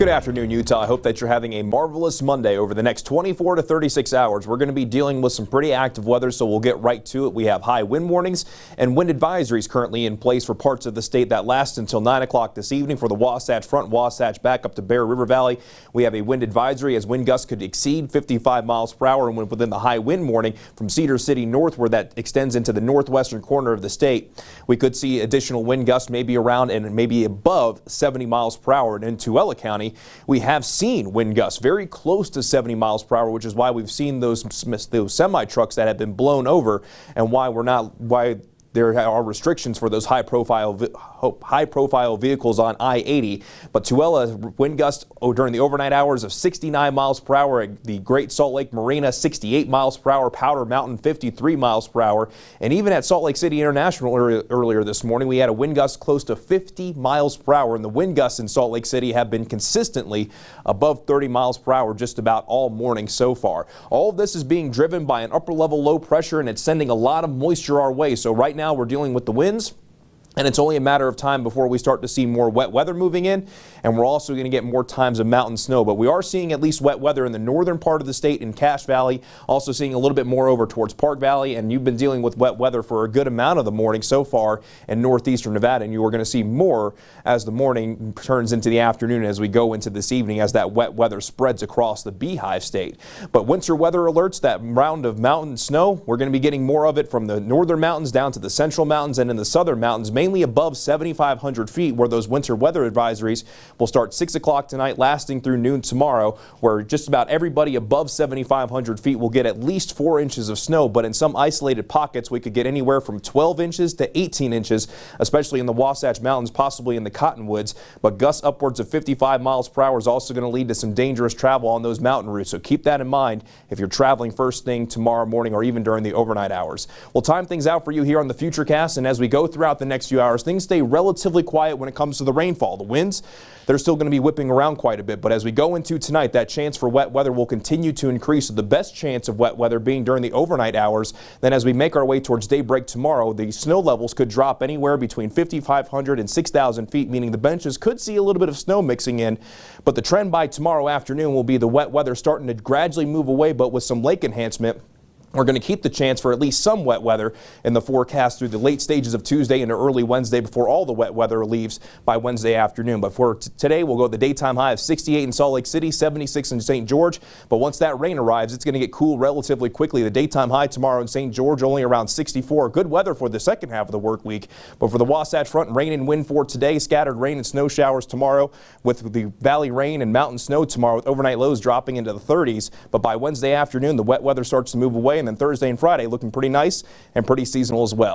Good afternoon, Utah. I hope that you're having a marvelous Monday. Over the next 24 to 36 hours, we're going to be dealing with some pretty active weather, so we'll get right to it. We have high wind warnings and wind advisories currently in place for parts of the state that last until 9 o'clock this evening. For the Wasatch Front, Wasatch back up to Bear River Valley, we have a wind advisory as wind gusts could exceed 55 miles per hour and within the high wind warning from Cedar City northward that extends into the northwestern corner of the state. We could see additional wind gusts maybe around and maybe above 70 miles per hour. And in Tuella County, we have seen wind gusts very close to 70 miles per hour, which is why we've seen those semi trucks that have been blown over and why there are restrictions for those high-profile vehicles on I-80. But Tuella, wind gusts during the overnight hours of 69 miles per hour at the Great Salt Lake Marina, 68 miles per hour, Powder Mountain, 53 miles per hour. And even at Salt Lake City International earlier this morning, we had a wind gust close to 50 miles per hour. And the wind gusts in Salt Lake City have been consistently above 30 miles per hour just about all morning so far. All of this is being driven by an upper-level low pressure, and it's sending a lot of moisture our way. So right now, we're dealing with the winds, and it's only a matter of time before we start to see more wet weather moving in, and we're also going to get more times of mountain snow. But we are seeing at least wet weather in the northern part of the state in Cache Valley, also seeing a little bit more over towards Park Valley, and you've been dealing with wet weather for a good amount of the morning so far in northeastern Nevada, and you are going to see more as the morning turns into the afternoon as we go into this evening as that wet weather spreads across the Beehive State. But winter weather alerts, that round of mountain snow, we're going to be getting more of it from the northern mountains down to the central mountains and in the southern mountains, mainly above 7,500 feet, where those winter weather advisories will start 6 o'clock tonight, lasting through noon tomorrow, where just about everybody above 7,500 feet will get at least 4 inches of snow. But in some isolated pockets, we could get anywhere from 12 inches to 18 inches, especially in the Wasatch Mountains, possibly in the Cottonwoods. But gusts upwards of 55 miles per hour is also going to lead to some dangerous travel on those mountain routes. So keep that in mind if you're traveling first thing tomorrow morning or even during the overnight hours. We'll time things out for you here on the FUTURECAST, and as we go throughout the next few hours, things stay relatively quiet when it comes to the rainfall. The winds, they're still going to be whipping around quite a bit, but as we go into tonight, that chance for wet weather will continue to increase. So the best chance of wet weather being during the overnight hours. Then as we make our way towards daybreak tomorrow, the snow levels could drop anywhere between 5,500 and 6,000 feet, meaning the benches could see a little bit of snow mixing in. But the trend by tomorrow afternoon will be the wet weather starting to gradually move away, but with some lake enhancement. We're going to keep the chance for at least some wet weather in the forecast through the late stages of Tuesday into early Wednesday before all the wet weather leaves by Wednesday afternoon. But for today, we'll go the daytime high of 68 in Salt Lake City, 76 in St. George. But once that rain arrives, it's going to get cool relatively quickly. The daytime high tomorrow in St. George only around 64. Good weather for the second half of the work week. But for the Wasatch Front, rain and wind for today, scattered rain and snow showers tomorrow with the valley rain and mountain snow tomorrow with overnight lows dropping into the 30s. But by Wednesday afternoon, the wet weather starts to move away, and then Thursday and Friday looking pretty nice and pretty seasonal as well.